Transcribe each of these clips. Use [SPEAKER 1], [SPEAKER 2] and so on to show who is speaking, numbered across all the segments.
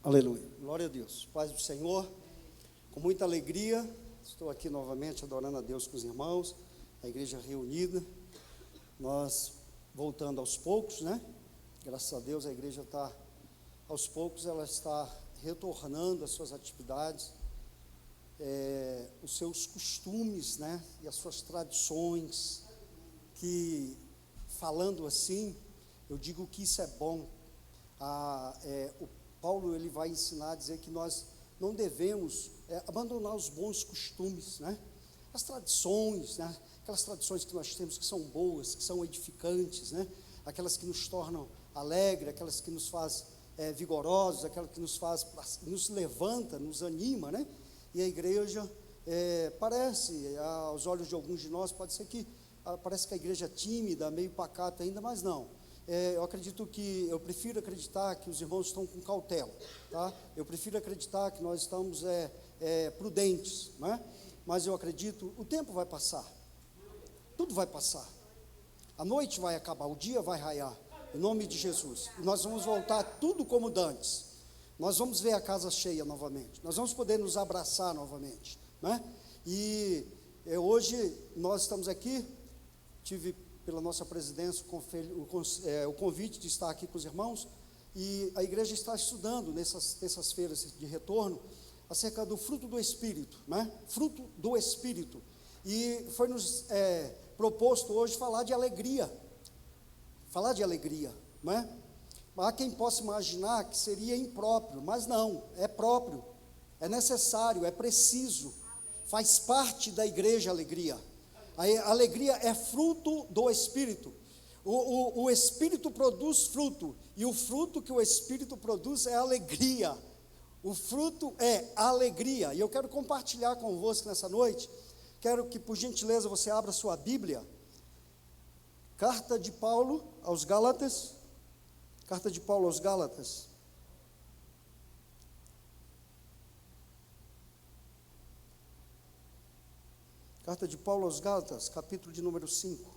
[SPEAKER 1] Aleluia, glória a Deus. Paz do Senhor, com muita alegria, estou aqui novamente adorando a Deus com os irmãos, a igreja reunida, nós voltando aos poucos, né? Graças a Deus a igreja está, aos poucos ela está retornando às suas atividades, os seus costumes, né? E as suas tradições, que falando assim, eu digo que isso é bom. O Paulo ele vai ensinar a dizer que nós não devemos abandonar os bons costumes, né? As tradições, né? Aquelas tradições que nós temos que são boas, que são edificantes, né? Aquelas que nos tornam alegres, aquelas que nos fazem vigorosos, aquelas que nos levanta, nos anima, né? E a igreja parece, aos olhos de alguns de nós, pode ser que parece que a igreja é tímida, meio pacata ainda, mas não. Eu prefiro acreditar que os irmãos estão com cautela, tá? Eu prefiro acreditar que nós estamos prudentes, né? Mas eu acredito, o tempo vai passar, tudo vai passar, a noite vai acabar, o dia vai raiar, em nome de Jesus, e nós vamos voltar tudo como dantes, nós vamos ver a casa cheia novamente, nós vamos poder nos abraçar novamente, né? E hoje nós estamos aqui, tive pela nossa presidência o convite de estar aqui com os irmãos, e a igreja está estudando nessas feiras de retorno, acerca do fruto do Espírito, né? Fruto do Espírito, e foi nos proposto hoje falar de alegria, né? Há quem possa imaginar que seria impróprio, mas não, é próprio, é necessário, é preciso, faz parte da igreja a alegria. A alegria é fruto do Espírito. O Espírito produz fruto, e o fruto que o Espírito produz é alegria. O fruto é alegria. E eu quero compartilhar convosco nessa noite. Quero que, por gentileza, você abra sua Bíblia. Carta de Paulo aos Gálatas. Carta de Paulo aos Gálatas. Carta de Paulo aos Gálatas, capítulo de número 5.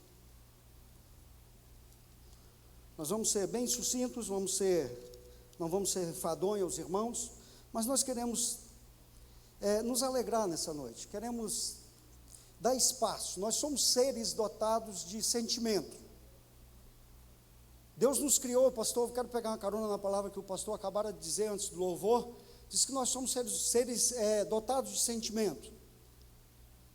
[SPEAKER 1] Nós vamos ser bem sucintos, não vamos ser enfadonhos aos irmãos, mas nós queremos nos alegrar nessa noite, queremos dar espaço. Nós somos seres dotados de sentimento. Deus nos criou, pastor, eu quero pegar uma carona na palavra que o pastor acabara de dizer antes do louvor, disse que nós somos seres dotados de sentimento.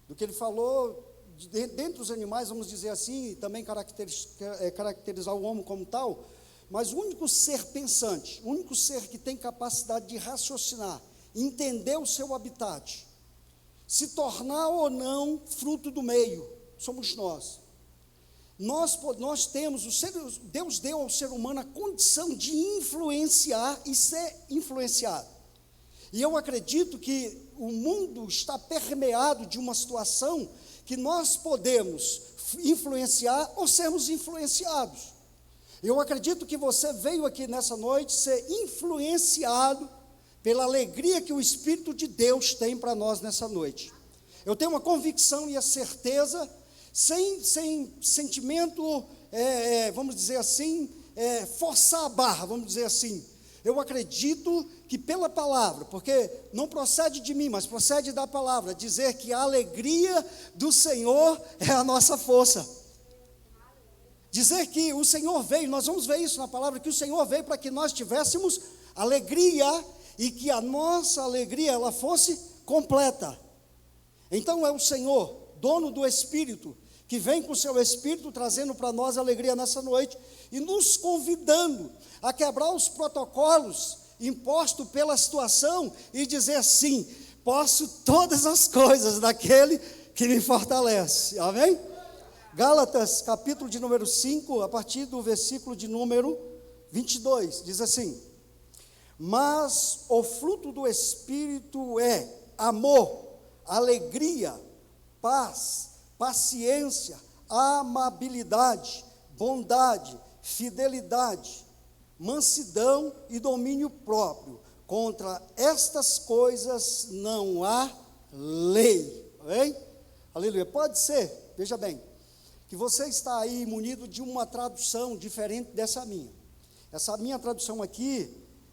[SPEAKER 1] Do que ele falou, dentre os animais, vamos dizer assim, também caracterizar o homem como tal, mas o único ser pensante, o único ser que tem capacidade de raciocinar, entender o seu habitat, se tornar ou não fruto do meio, somos nós. Nós temos, Deus deu ao ser humano a condição de influenciar e ser influenciado. E eu acredito que o mundo está permeado de uma situação que nós podemos influenciar ou sermos influenciados. Eu acredito que você veio aqui nessa noite ser influenciado pela alegria que o Espírito de Deus tem para nós nessa noite. Eu tenho uma convicção e a certeza, sem sentimento, vamos dizer assim, forçar a barra, vamos dizer assim. Eu acredito que pela palavra, porque não procede de mim, mas procede da palavra, dizer que a alegria do Senhor é a nossa força. Dizer que o Senhor veio, nós vamos ver isso na palavra, que o Senhor veio para que nós tivéssemos alegria e que a nossa alegria ela fosse completa. Então é o Senhor, dono do Espírito, que vem com o seu Espírito trazendo para nós alegria nessa noite e nos convidando a quebrar os protocolos impostos pela situação e dizer assim: posso todas as coisas daquele que me fortalece, amém? Gálatas, capítulo de número 5, a partir do versículo de número 22, diz assim: mas o fruto do Espírito é amor, alegria, paz, paciência, amabilidade, bondade, fidelidade, mansidão e domínio próprio. Contra estas coisas não há lei. Amém? Aleluia. Pode ser, veja bem, que você está aí munido de uma tradução diferente dessa minha. Essa minha tradução aqui,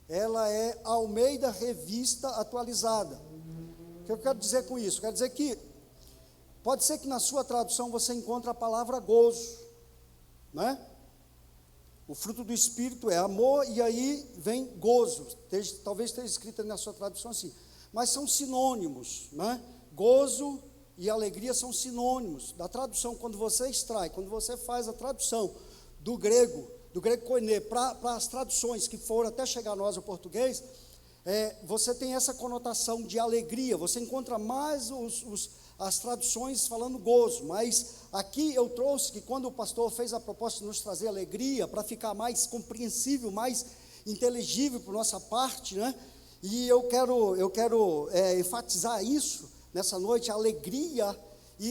[SPEAKER 1] ela é Almeida Revista Atualizada. O que eu quero dizer com isso? Quero dizer que pode ser que na sua tradução você encontre a palavra gozo, né? O fruto do Espírito é amor, e aí vem gozo. Talvez esteja escrito na sua tradução assim, mas são sinônimos, né? Gozo e alegria são sinônimos. Da tradução, quando você extrai, quando você faz a tradução do grego koiné, para as traduções que foram até chegar a nós, o português, você tem essa conotação de alegria. Você encontra mais as traduções falando gozo, mas aqui eu trouxe que quando o pastor fez a proposta de nos trazer alegria, para ficar mais compreensível, mais inteligível por nossa parte, né? E eu quero enfatizar isso nessa noite, a alegria.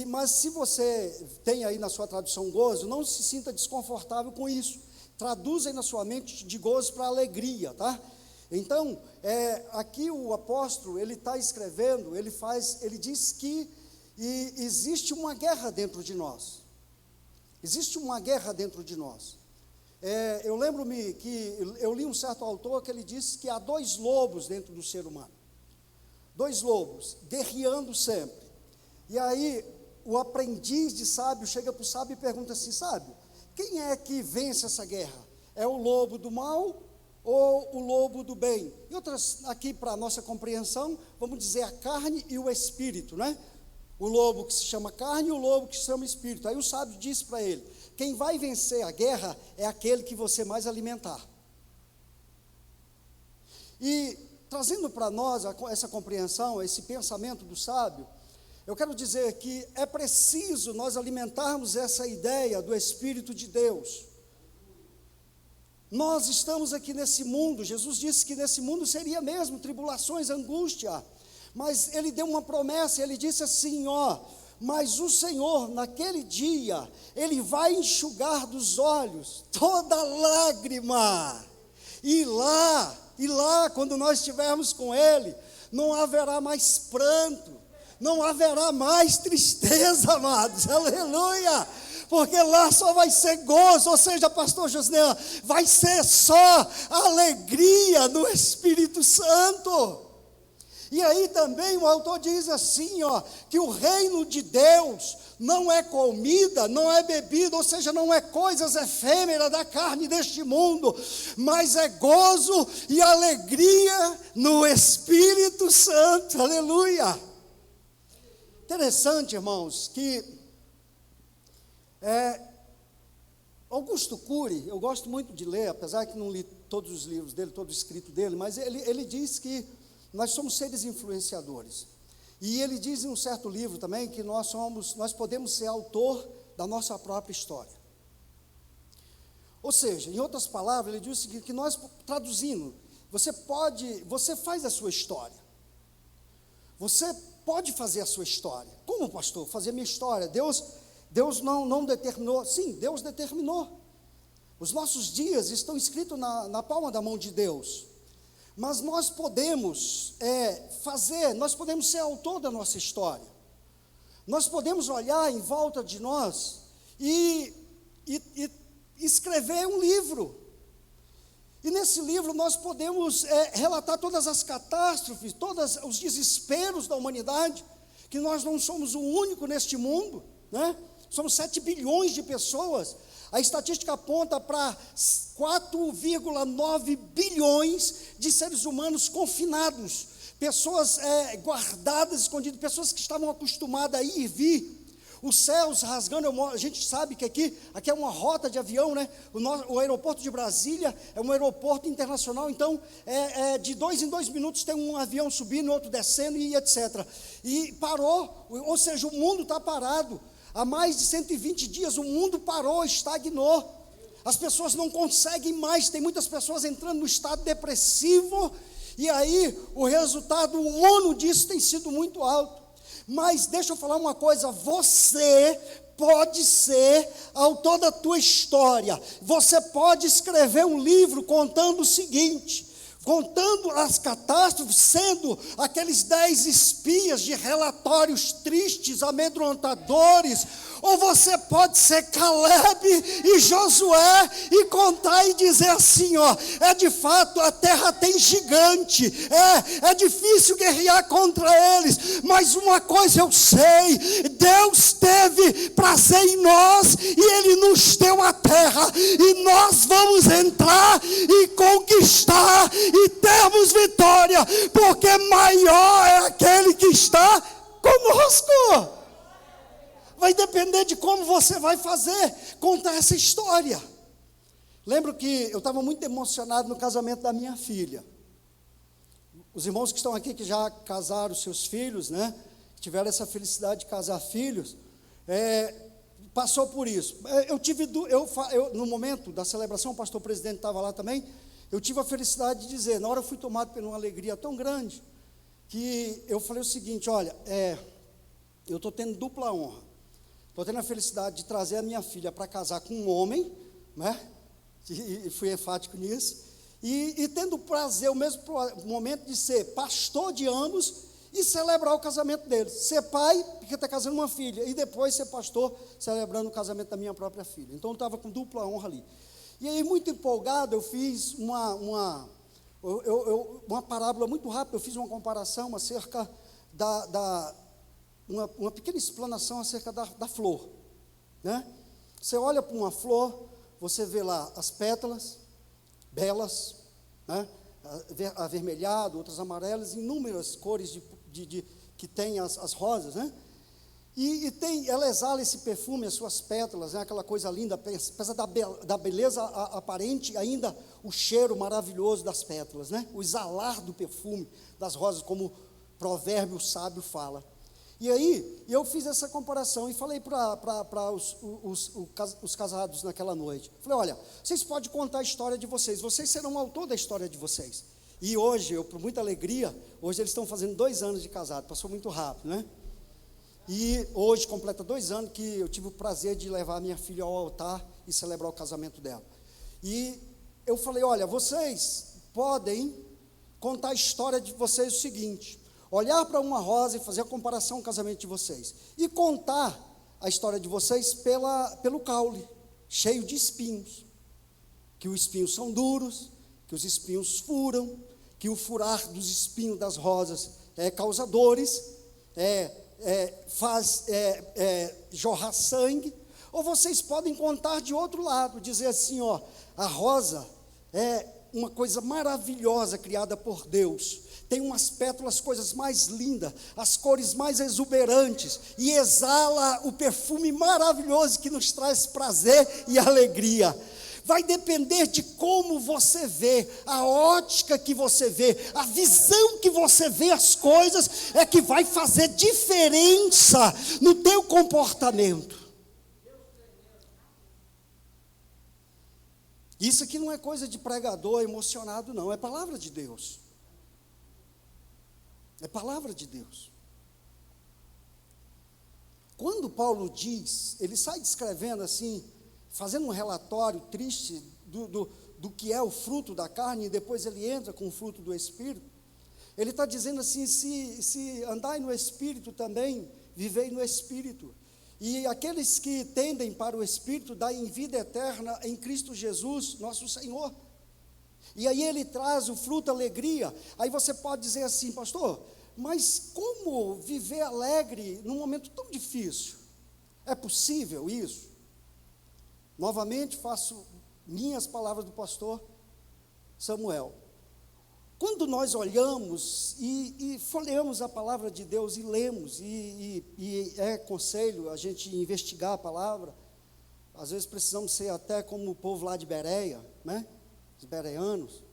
[SPEAKER 1] Mas se você tem aí na sua tradução gozo, não se sinta desconfortável com isso. Traduza aí na sua mente de gozo para alegria, tá? Então, aqui o apóstolo, ele está escrevendo, ele diz que existe uma guerra dentro de nós. Existe uma guerra dentro de nós. Eu lembro-me que eu li um certo autor que ele disse que há 2 lobos dentro do ser humano. 2 lobos, guerreando sempre. E aí, o aprendiz de sábio chega para o sábio e pergunta assim: sábio, quem é que vence essa guerra? É o lobo do mal ou o lobo do bem? E outras, aqui para a nossa compreensão, vamos dizer a carne e o espírito, né? O lobo que se chama carne e o lobo que se chama espírito. Aí o sábio disse para ele: quem vai vencer a guerra é aquele que você mais alimentar. E trazendo para nós essa compreensão, esse pensamento do sábio, eu quero dizer que é preciso nós alimentarmos essa ideia do Espírito de Deus. Nós estamos aqui nesse mundo, Jesus disse que nesse mundo seria mesmo tribulações, angústia, mas ele deu uma promessa, ele disse assim, mas o Senhor, naquele dia, ele vai enxugar dos olhos toda lágrima, e lá, quando nós estivermos com ele, não haverá mais pranto, não haverá mais tristeza, amados, aleluia, porque lá só vai ser gozo. Ou seja, pastor Josnean, vai ser só alegria no Espírito Santo. E aí também o autor diz assim, que o reino de Deus não é comida, não é bebida, ou seja, não é coisas efêmeras da carne deste mundo, mas é gozo e alegria no Espírito Santo, aleluia. Interessante, irmãos, que Augusto Cury, eu gosto muito de ler, apesar que não li todos os livros dele, todo o escrito dele, mas ele diz que nós somos seres influenciadores. E ele diz em um certo livro também que nós podemos ser autor da nossa própria história. Ou seja, em outras palavras, ele diz o seguinte, que nós, traduzindo, você faz a sua história. Você pode fazer a sua história. Como, pastor? Fazer a minha história? Deus não determinou. Sim, Deus determinou. Os nossos dias estão escritos na palma da mão de Deus. Mas nós podemos nós podemos ser autor da nossa história. Nós podemos olhar em volta de nós e escrever um livro. E nesse livro nós podemos relatar todas as catástrofes, todos os desesperos da humanidade, que nós não somos o único neste mundo, né? Somos 7 bilhões de pessoas. A estatística aponta para 4,9 bilhões de seres humanos confinados, pessoas guardadas, escondidas, pessoas que estavam acostumadas a ir e vir. Os céus rasgando, a gente sabe que aqui é uma rota de avião, né? O aeroporto de Brasília é um aeroporto internacional, então de 2 em 2 minutos tem um avião subindo, outro descendo e etc. E parou, ou seja, o mundo está parado. Há mais de 120 dias o mundo parou, estagnou. As pessoas não conseguem mais, tem muitas pessoas entrando no estado depressivo, e aí o resultado, o ONU disso tem sido muito alto. Mas deixa eu falar uma coisa, você pode ser autor da tua história, você pode escrever um livro contando o seguinte: contando as catástrofes, sendo aqueles 10 espias de relatórios tristes, amedrontadores, ou você pode ser Caleb e Josué e contar e dizer assim, ó, de fato a terra tem gigante, é difícil guerrear contra eles, mas uma coisa eu sei, Deus teve prazer em nós e Ele nos deu a terra, e nós vamos entrar e conquistar e termos vitória, porque maior é aquele que está conosco. Vai depender de como você vai contar essa história. Lembro que eu estava muito emocionado no casamento da minha filha. Os irmãos que estão aqui, que já casaram seus filhos, né? Tiveram essa felicidade de casar filhos, passou por isso. No momento da celebração, o pastor presidente estava lá também, eu tive a felicidade de dizer, na hora eu fui tomado por uma alegria tão grande, que eu falei o seguinte, olha, eu estou tendo dupla honra. Estou tendo a felicidade de trazer a minha filha para casar com um homem, né? E fui enfático nisso, e tendo o prazer, o mesmo momento de ser pastor de ambos e celebrar o casamento deles. Ser pai, porque está casando uma filha, e depois ser pastor, celebrando o casamento da minha própria filha. Então eu estava com dupla honra ali. E aí, muito empolgado, eu fiz uma parábola muito rápida, eu fiz uma comparação acerca uma pequena explanação acerca da flor, né? Você olha para uma flor, você vê lá as pétalas, belas, né? Avermelhado, outras amarelas, inúmeras cores que tem as rosas, né? E ela exala esse perfume, as suas pétalas, né? Aquela coisa linda, apesar da beleza aparente, ainda o cheiro maravilhoso das pétalas, né? O exalar do perfume das rosas, como o provérbio sábio fala. E aí, eu fiz essa comparação e falei para os casados naquela noite. Falei, olha, vocês podem contar a história de vocês serão o autor da história de vocês. E hoje, por muita alegria, hoje eles estão fazendo 2 anos de casado, passou muito rápido, né? E hoje completa 2 anos que eu tive o prazer de levar a minha filha ao altar e celebrar o casamento dela. E eu falei, olha, vocês podem contar a história de vocês o seguinte, olhar para uma rosa e fazer a comparação com o casamento de vocês, e contar a história de vocês pelo caule, cheio de espinhos, que os espinhos são duros, que os espinhos furam, que o furar dos espinhos das rosas causa dores, faz jorrar sangue. Ou vocês podem contar de outro lado, dizer assim, ó, a rosa é uma coisa maravilhosa criada por Deus, tem umas pétalas, coisas mais lindas, as cores mais exuberantes, e exala o perfume maravilhoso que nos traz prazer e alegria. Vai depender de como você vê, a ótica que você vê, a visão que você vê as coisas, é que vai fazer diferença no teu comportamento. Isso aqui não é coisa de pregador emocionado, não, é palavra de Deus. É palavra de Deus. Quando Paulo diz, ele sai descrevendo assim, fazendo um relatório triste do que é o fruto da carne, e depois ele entra com o fruto do Espírito, ele está dizendo assim, se andai no Espírito também, vivei no Espírito, e aqueles que tendem para o Espírito, daí em vida eterna em Cristo Jesus, nosso Senhor. E aí ele traz o fruto, alegria. Aí você pode dizer assim, pastor, mas como viver alegre num momento tão difícil? É possível isso? Novamente faço minhas palavras do pastor Samuel. Quando nós olhamos e folheamos a palavra de Deus e lemos, e é aconselho a gente investigar a palavra, às vezes precisamos ser até como o povo lá de Bereia, né? Os bereanos,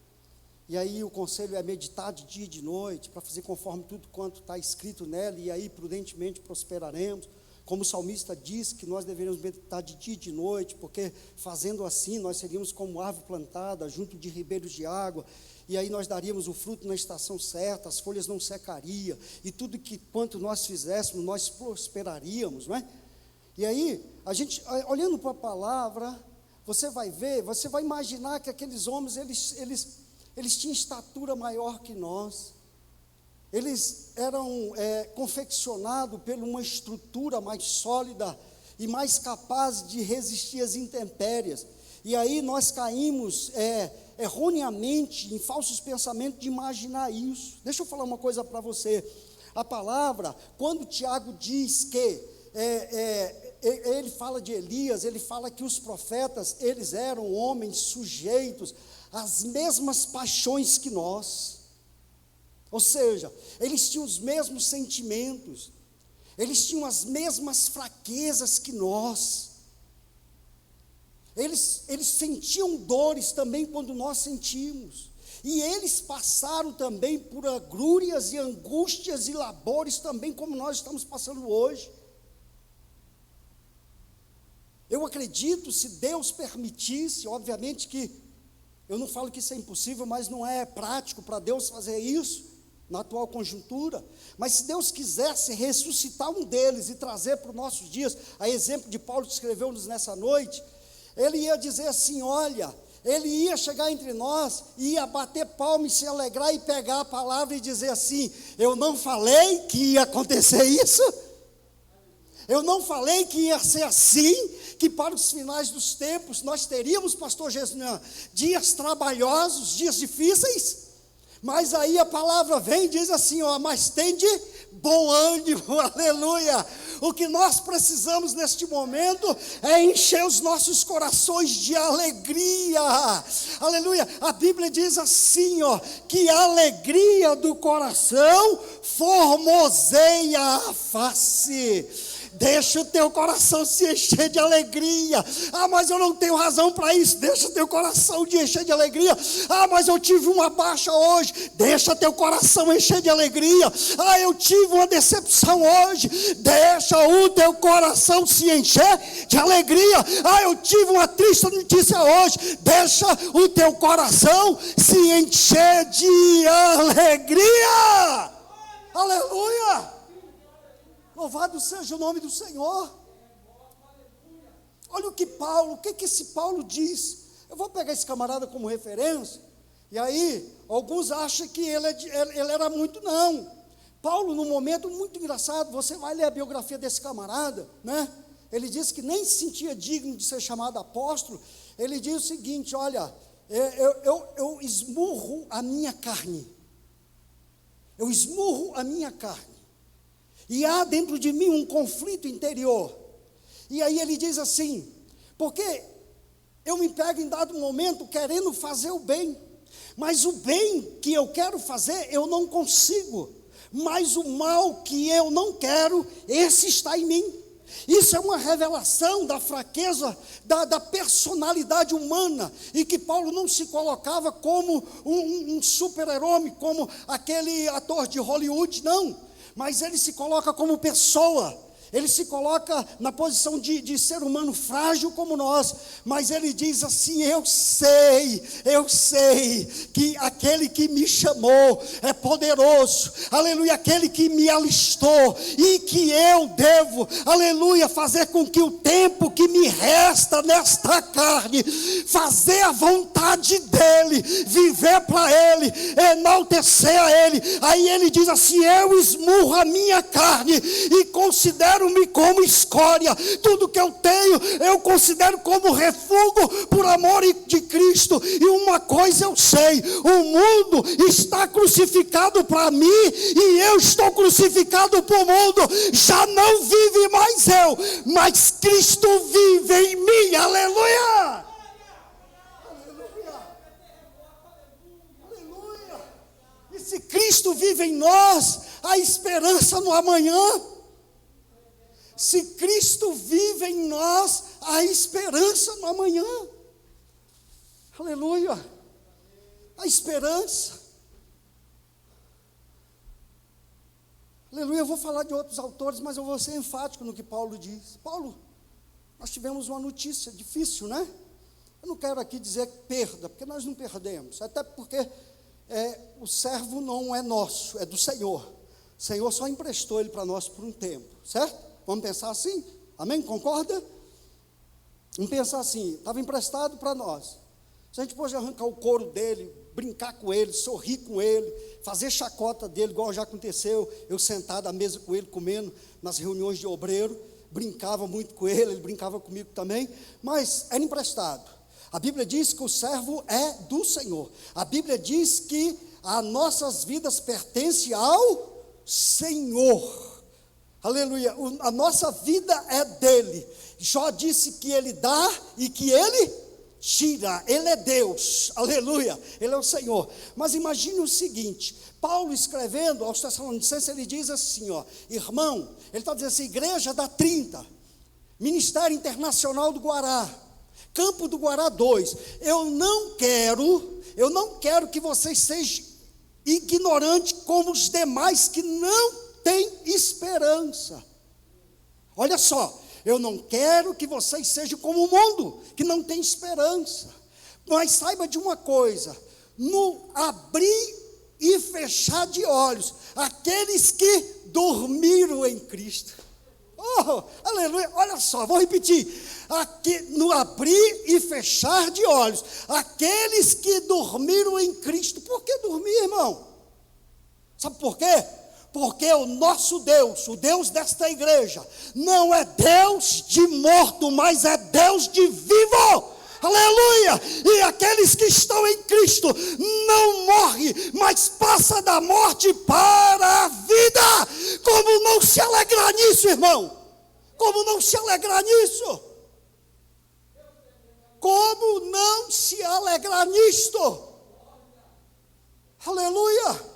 [SPEAKER 1] e aí o conselho é meditar de dia e de noite, para fazer conforme tudo quanto está escrito nela, e aí prudentemente prosperaremos, como o salmista diz que nós deveríamos meditar de dia e de noite, porque fazendo assim nós seríamos como árvore plantada junto de ribeiros de água, e aí nós daríamos o fruto na estação certa, as folhas não secariam, e tudo quanto nós fizéssemos, nós prosperaríamos, não é? E aí, a gente, olhando para a palavra, você vai ver, você vai imaginar que aqueles homens, eles eles tinham estatura maior que nós, eles eram confeccionados por uma estrutura mais sólida e mais capaz de resistir às intempéries. E aí nós caímos erroneamente em falsos pensamentos de imaginar isso. Deixa eu falar uma coisa para você. A palavra, quando Tiago diz que ele fala de Elias, ele fala que os profetas, eles eram homens sujeitos às mesmas paixões que nós. Ou seja, eles tinham os mesmos sentimentos, eles tinham as mesmas fraquezas que nós. Eles sentiam dores também quando nós sentimos. E eles passaram também por agrúrias e angústias e labores também como nós estamos passando hoje. Eu acredito, se Deus permitisse, obviamente que eu não falo que isso é impossível, mas não é prático para Deus fazer isso na atual conjuntura, mas se Deus quisesse ressuscitar um deles e trazer para os nossos dias, a exemplo de Paulo que escreveu-nos nessa noite, ele ia dizer assim, olha, ele ia chegar entre nós, ia bater palma e se alegrar e pegar a palavra e dizer assim, eu não falei que ia acontecer isso? Eu não falei que ia ser assim, que para os finais dos tempos nós teríamos, pastor Jesunan, dias trabalhosos, dias difíceis? Mas aí a palavra vem e diz assim, ó, mas tende bom ânimo, aleluia. O que nós precisamos neste momento é encher os nossos corações de alegria, aleluia. A Bíblia diz assim, ó, que a alegria do coração formoseia a face. Deixa o teu coração se encher de alegria. Ah, mas eu não tenho razão para isso. Deixa o teu coração de encher de alegria. Ah, mas eu tive uma baixa hoje. Deixa teu coração encher de alegria. Ah, eu tive uma decepção hoje. Deixa o teu coração se encher de alegria. Ah, eu tive uma triste notícia hoje. Deixa o teu coração se encher de alegria. Aleluia. Louvado seja o nome do Senhor. Olha o que esse Paulo diz. Eu vou pegar esse camarada como referência, e aí, alguns acham que ele era muito, não. Paulo, num momento muito engraçado, você vai ler a biografia desse camarada, né? Ele diz que nem se sentia digno de ser chamado apóstolo. Ele diz o seguinte, olha, eu esmurro a minha carne. Eu esmurro a minha carne. E há dentro de mim um conflito interior. E aí ele diz assim, porque eu me pego em dado momento querendo fazer o bem, mas o bem que eu quero fazer eu não consigo, mas o mal que eu não quero, esse está em mim. Isso é uma revelação da fraqueza, da personalidade humana, e que Paulo não se colocava como um super-herói, como aquele ator de Hollywood, não. Mas ele se coloca como pessoa, ele se coloca na posição de ser humano frágil como nós, mas ele diz assim, eu sei que aquele que me chamou é poderoso, aleluia, aquele que me alistou, e que eu devo, aleluia, fazer com que o tempo que me resta nesta carne, fazer a vontade dele, viver para ele, enaltecer a ele. Aí ele diz assim, eu esmurro a minha carne, e considero-me como escória, tudo que eu tenho, eu considero como refúgio, por amor de Cristo. E uma coisa eu sei, o mundo está crucificado para mim, e eu estou crucificado para o mundo. Já não vive mais eu, mas Cristo vive em mim, aleluia. E se Cristo vive em nós, há esperança no amanhã. Se Cristo vive em nós, há esperança no amanhã. Aleluia. A esperança. Aleluia. Eu vou falar de outros autores, mas eu vou ser enfático no que Paulo diz. Paulo, nós tivemos uma notícia difícil, né? Eu não quero aqui dizer perda, porque nós não perdemos. Até porque o servo não é nosso, é do Senhor. O Senhor só emprestou ele para nós por um tempo, certo? Vamos pensar assim? Amém? Concorda? Vamos pensar assim, estava emprestado para nós. Se a gente pode arrancar o couro dele, brincar com ele, sorrir com ele, fazer chacota dele, igual já aconteceu, eu sentado à mesa com ele, comendo nas reuniões de obreiro, brincava muito com ele brincava comigo também, mas era emprestado. A Bíblia diz que o servo é do Senhor. A Bíblia diz que as nossas vidas pertencem ao Senhor. Aleluia. A nossa vida é dele. Jó disse que ele dá e que ele tira. Ele é Deus. Aleluia. Ele é o Senhor. Mas imagine o seguinte, Paulo escrevendo aos Tessalonicenses, ele diz assim, irmão, ele está dizendo assim, igreja da 30, Ministério Internacional do Guará, Campo do Guará 2, eu não quero que vocês sejam ignorantes como os demais que não têm esperança. Olha só, eu não quero que vocês sejam como o mundo, que não tem esperança, mas saiba de uma coisa, no abrir e fechar de olhos, aqueles que dormiram em Cristo, aleluia, olha só, vou repetir, aqui, no abrir e fechar de olhos, aqueles que dormiram em Cristo. Por que dormir, irmão? Sabe por quê? Porque o nosso Deus, o Deus desta igreja, não é Deus de morto, mas é Deus de vivo. Aleluia! E aqueles que estão em Cristo não morrem, mas passa da morte para a vida. Como não se alegrar nisso, irmão? Como não se alegrar nisso? Como não se alegrar nisto? Aleluia!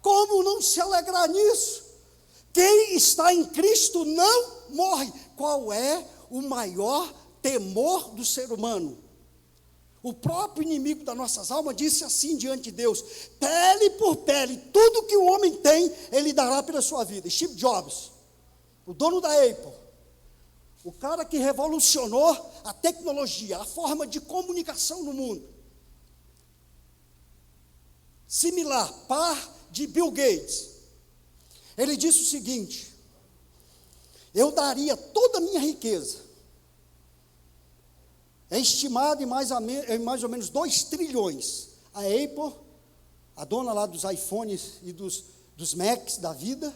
[SPEAKER 1] Como não se alegrar nisso? Quem está em Cristo não morre. Qual é o maior temor do ser humano? O próprio inimigo das nossas almas disse assim diante de Deus, pele por pele, tudo que o homem tem, ele dará pela sua vida. Steve Jobs, o dono da Apple, o cara que revolucionou a tecnologia, a forma de comunicação no mundo. Similar, par de Bill Gates. Ele disse o seguinte, eu daria toda a minha riqueza, é estimado em mais ou menos 2 trilhões. A Apple, a dona lá dos iPhones e dos Macs da vida,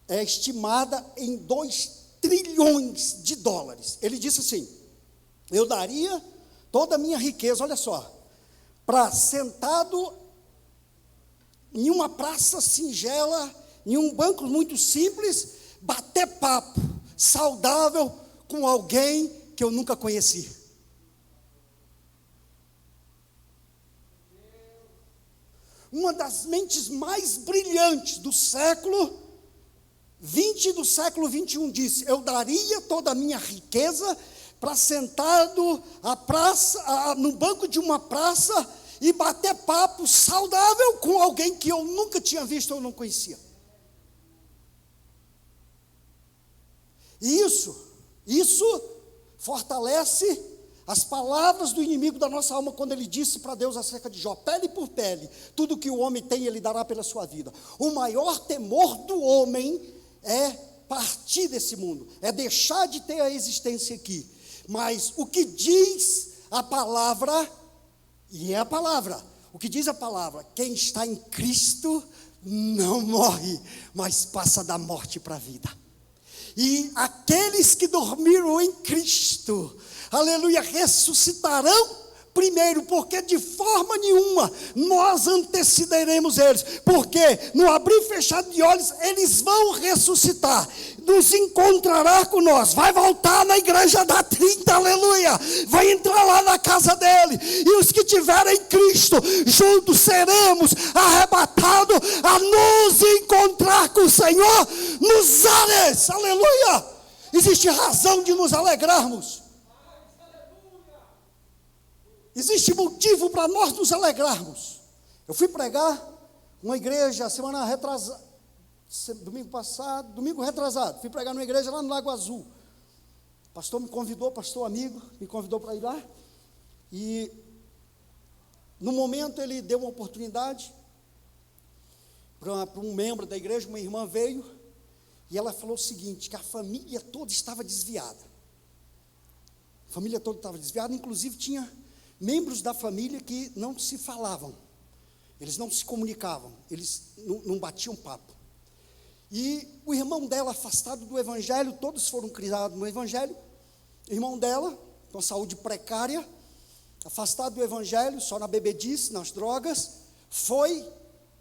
[SPEAKER 1] é estimada em 2 trilhões de dólares. Ele disse assim, eu daria toda a minha riqueza, olha só, para sentado em uma praça singela, em um banco muito simples, bater papo saudável com alguém que eu nunca conheci. Uma das mentes mais brilhantes do século 20 e do século 21 disse, eu daria toda a minha riqueza para sentado no banco de uma praça e bater papo saudável com alguém que eu nunca tinha visto ou não conhecia. E isso fortalece as palavras do inimigo da nossa alma, quando ele disse para Deus acerca de Jó, pele por pele, tudo que o homem tem, ele dará pela sua vida. O maior temor do homem é partir desse mundo, é deixar de ter a existência aqui. Mas o que diz a palavra, e é a palavra, o que diz a palavra, quem está em Cristo não morre, mas passa da morte para a vida. E aqueles que dormiram em Cristo, aleluia, ressuscitarão primeiro, porque de forma nenhuma nós antecederemos eles, porque no abrir e fechar de olhos eles vão ressuscitar, nos encontrará com nós, vai voltar na igreja da 30, aleluia, vai entrar lá na casa dele, e os que tiverem Cristo, juntos seremos arrebatados a nos encontrar com o Senhor nos ares, aleluia. Existe razão de nos alegrarmos. Existe motivo para nós nos alegrarmos. Eu fui pregar uma igreja semana retrasada, domingo retrasado, fui pregar numa igreja lá no Lago Azul. O pastor me convidou, pastor amigo, me convidou para ir lá. E no momento ele deu uma oportunidade para um membro da igreja, uma irmã veio, e ela falou o seguinte, que a família toda estava desviada. A família toda estava desviada, inclusive tinha membros da família que não se falavam, eles não se comunicavam, eles não batiam papo. E o irmão dela, afastado do evangelho, todos foram criados no evangelho, o irmão dela, com saúde precária, afastado do evangelho, só na bebedice, nas drogas, foi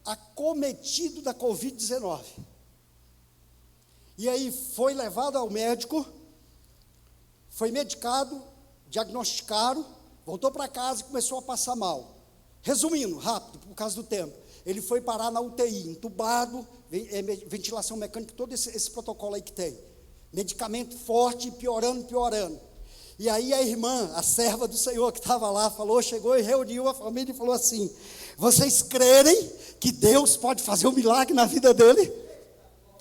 [SPEAKER 1] acometido da Covid-19. E aí foi levado ao médico, foi medicado, diagnosticaram, voltou para casa e começou a passar mal. Resumindo, rápido, por causa do tempo, ele foi parar na UTI, entubado, ventilação mecânica, todo esse protocolo aí que tem. Medicamento forte, piorando. E aí a irmã, a serva do Senhor que estava lá, chegou e reuniu a família e falou assim: vocês crerem que Deus pode fazer um milagre na vida dele?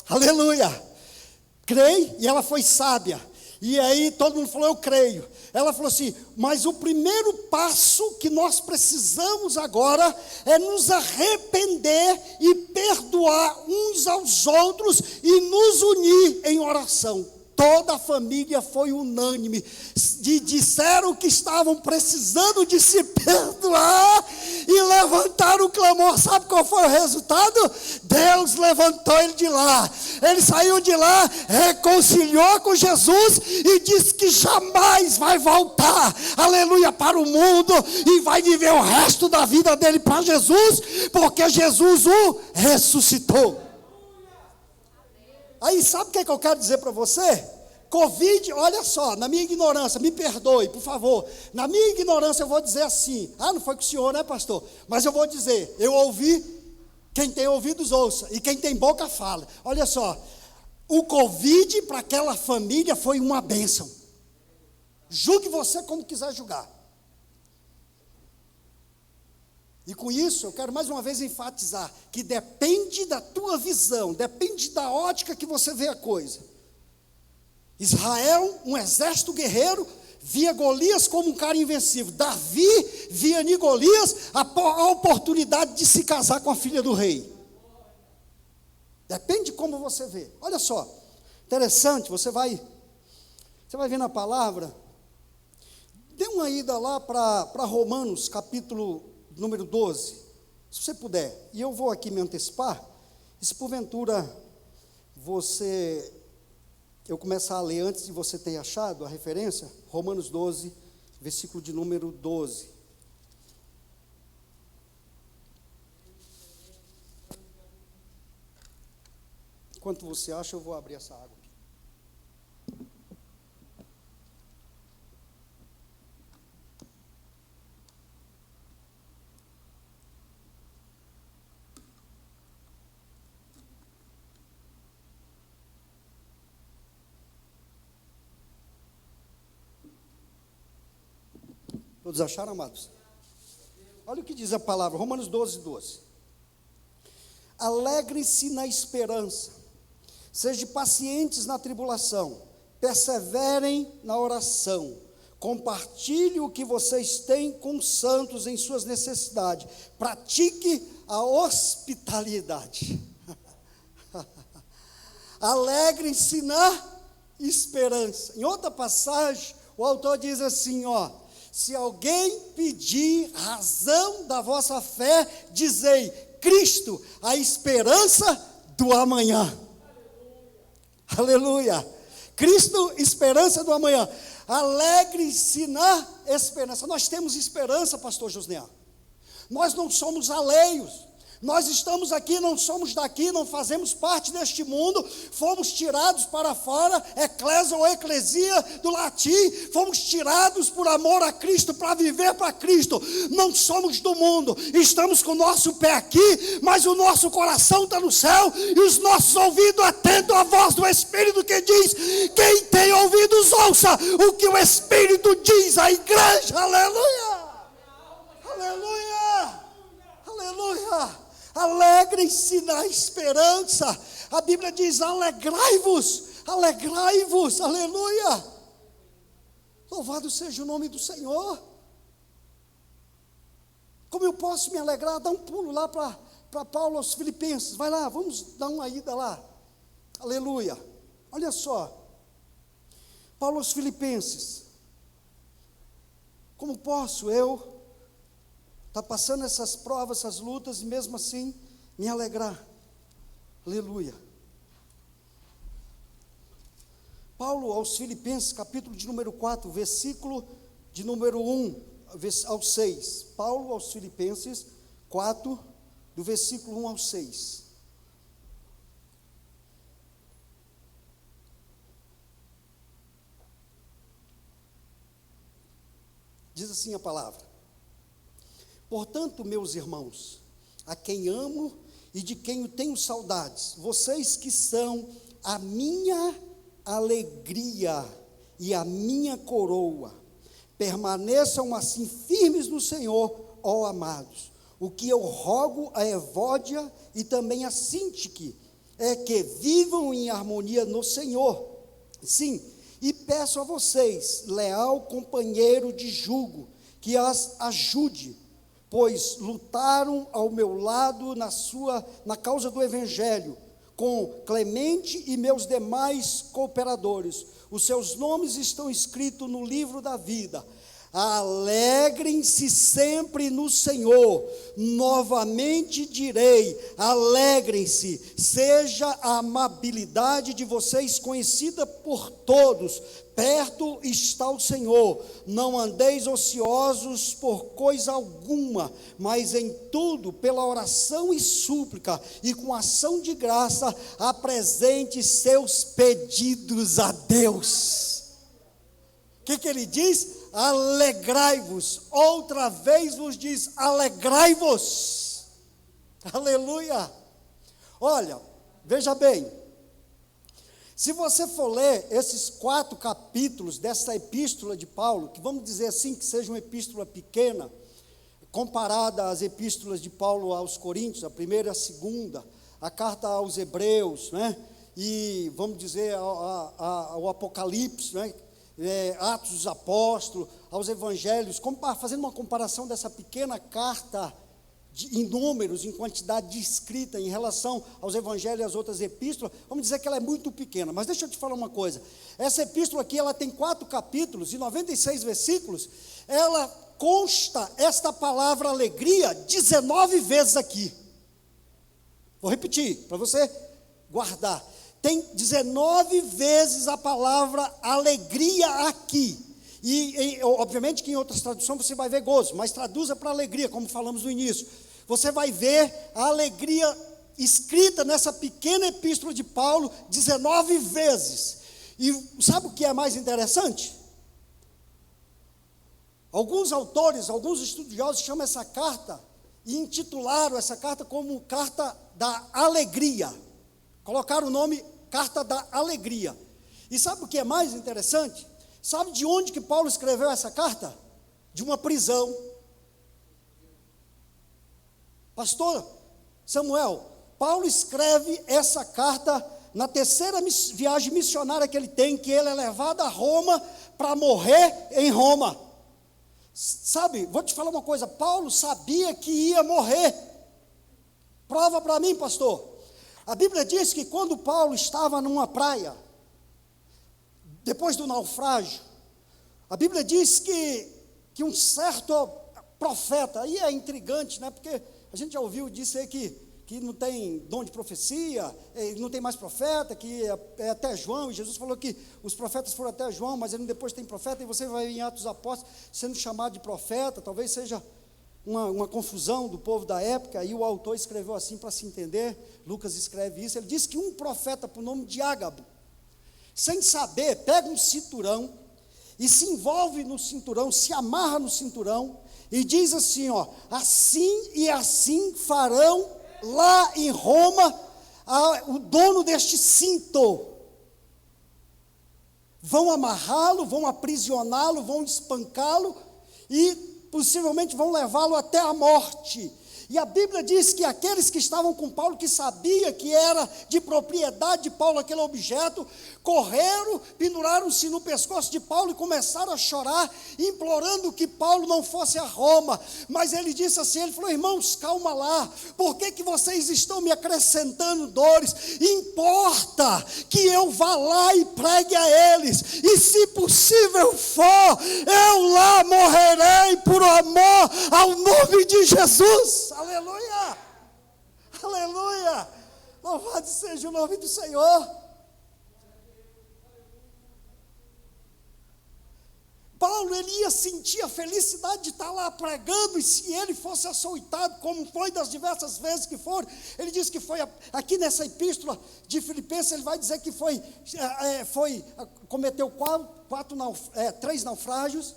[SPEAKER 1] Aleluia! Creio, e ela foi sábia. E aí todo mundo falou, eu creio. Ela falou assim, mas o primeiro passo que nós precisamos agora é nos arrepender e perdoar uns aos outros e nos unir em oração. Toda a família foi unânime, disseram que estavam precisando de se perdoar e levantaram o clamor. Sabe qual foi o resultado? Deus levantou ele de lá, ele saiu de lá, reconciliou com Jesus e disse que jamais vai voltar, aleluia, para o mundo e vai viver o resto da vida dele para Jesus, porque Jesus o ressuscitou. Aí sabe o que eu quero dizer para você? Covid, olha só, na minha ignorância, me perdoe, por favor, na minha ignorância eu vou dizer assim, não foi com o senhor, né, pastor? Mas eu vou dizer, eu ouvi, quem tem ouvidos ouça, e quem tem boca fala. Olha só, o Covid para aquela família foi uma bênção. Julgue você como quiser julgar. E com isso, eu quero mais uma vez enfatizar que depende da tua visão, depende da ótica que você vê a coisa. Israel, um exército guerreiro, via Golias como um cara invencível. Davi via em Golias a oportunidade de se casar com a filha do rei. Depende de como você vê. Olha só, interessante, você vai ver na palavra. Dê uma ida lá para Romanos, capítulo número 12, se você puder, e eu vou aqui me antecipar, e se porventura eu começar a ler antes de você ter achado a referência, Romanos 12, versículo de número 12. Enquanto você acha, eu vou abrir essa água aqui. Todos acharam, amados? Olha o que diz a palavra, Romanos 12, 12. Alegrem-se na esperança, sejam pacientes na tribulação, perseverem na oração, compartilhe o que vocês têm com os santos em suas necessidades, pratique a hospitalidade. Alegrem-se na esperança. Em outra passagem, o autor diz assim, se alguém pedir razão da vossa fé, dizei, Cristo, a esperança do amanhã. Aleluia. Cristo, esperança do amanhã. Alegre-se na esperança. Nós temos esperança, pastor Josnear. Nós não somos alheios. Nós estamos aqui, não somos daqui, não fazemos parte deste mundo, fomos tirados para fora, eclésia ou eclesia do latim, fomos tirados por amor a Cristo, para viver para Cristo, não somos do mundo, estamos com o nosso pé aqui, mas o nosso coração está no céu, e os nossos ouvidos atendem à voz do Espírito que diz, quem tem ouvidos ouça o que o Espírito diz à igreja, aleluia, aleluia, aleluia. Alegrem-se na esperança. A Bíblia diz, alegrai-vos, aleluia. Louvado seja o nome do Senhor. Como eu posso me alegrar? Dá um pulo lá para Paulo aos Filipenses, vai lá, vamos dar uma ida lá, aleluia. Olha só, Paulo aos Filipenses, como posso eu Está passando essas provas, essas lutas, e mesmo assim me alegrar. Aleluia. Paulo aos Filipenses, capítulo de número 4, versículo de número 1 ao 6. Paulo aos Filipenses 4, do versículo 1 ao 6. Diz assim a palavra: portanto, meus irmãos, a quem amo e de quem eu tenho saudades, vocês que são a minha alegria e a minha coroa, permaneçam assim firmes no Senhor, ó amados. O que eu rogo a Evódia e também a Sintique é que vivam em harmonia no Senhor. Sim, e peço a vocês, leal companheiro de jugo, que as ajude, pois lutaram ao meu lado na causa do Evangelho, com Clemente e meus demais cooperadores. Os seus nomes estão escritos no livro da vida. Alegrem-se sempre no Senhor. Novamente direi, alegrem-se. Seja a amabilidade de vocês conhecida por todos. Perto está o Senhor. Não andeis ociosos por coisa alguma, mas em tudo, pela oração e súplica, e com ação de graça, apresente seus pedidos a Deus. O que ele diz? Alegrai-vos. Outra vez vos diz, alegrai-vos. Aleluia. Olha, veja bem, se você for ler esses 4 capítulos dessa epístola de Paulo, que vamos dizer assim, que seja uma epístola pequena, comparada às epístolas de Paulo aos Coríntios, a primeira e a segunda, a carta aos Hebreus, né? E vamos dizer ao Apocalipse, né? Atos dos Apóstolos, aos Evangelhos, fazendo uma comparação dessa pequena carta em números, em quantidade de escrita em relação aos Evangelhos e às outras epístolas, vamos dizer que ela é muito pequena. Mas deixa eu te falar uma coisa, essa epístola aqui, ela tem 4 capítulos e 96 versículos, ela consta esta palavra alegria 19 vezes aqui. Vou repetir, para você guardar. Tem 19 vezes a palavra alegria aqui. E obviamente que em outras traduções você vai ver gozo, mas traduza para alegria, como falamos no início. Você vai ver a alegria escrita nessa pequena epístola de Paulo 19 vezes. E sabe o que é mais interessante? Alguns autores, alguns estudiosos chamam essa carta e intitularam essa carta como carta da alegria. Colocaram o nome Carta da Alegria. E sabe o que é mais interessante? Sabe de onde que Paulo escreveu essa carta? De uma prisão. Pastor Samuel, Paulo escreve essa carta na 3ª viagem missionária que ele tem, que ele é levado a Roma para morrer em Roma. Sabe, vou te falar uma coisa, Paulo sabia que ia morrer. Prova para mim, pastor. A Bíblia diz que quando Paulo estava numa praia, depois do naufrágio, a Bíblia diz que um certo profeta, aí é intrigante, né? Porque a gente já ouviu dizer que não tem dom de profecia, não tem mais profeta, que é até João, e Jesus falou que os profetas foram até João, mas ele depois tem profeta, e você vai ver em Atos dos Apóstolos sendo chamado de profeta, talvez seja uma confusão do povo da época, e o autor escreveu assim para se entender, Lucas escreve isso, ele diz que um profeta por nome de Ágabo, sem saber, pega um cinturão, e se envolve no cinturão, se amarra no cinturão, e diz assim, assim e assim farão lá em Roma o dono deste cinto, vão amarrá-lo, vão aprisioná-lo, vão espancá-lo, e possivelmente vão levá-lo até a morte. E a Bíblia diz que aqueles que estavam com Paulo, que sabia que era de propriedade de Paulo aquele objeto, correram, penduraram-se no pescoço de Paulo e começaram a chorar, implorando que Paulo não fosse a Roma. Mas ele disse assim, ele falou, irmãos, calma lá, por que vocês estão me acrescentando dores? Importa que eu vá lá e pregue a eles, e se possível for, eu lá morrerei por amor ao nome de Jesus. Aleluia, aleluia, louvado seja o nome do Senhor. Paulo, ele ia sentir a felicidade de estar lá pregando, e se ele fosse açoitado, como foi das diversas vezes que foram, ele diz que foi, aqui nessa epístola de Filipenses, ele vai dizer que cometeu 3 naufrágios.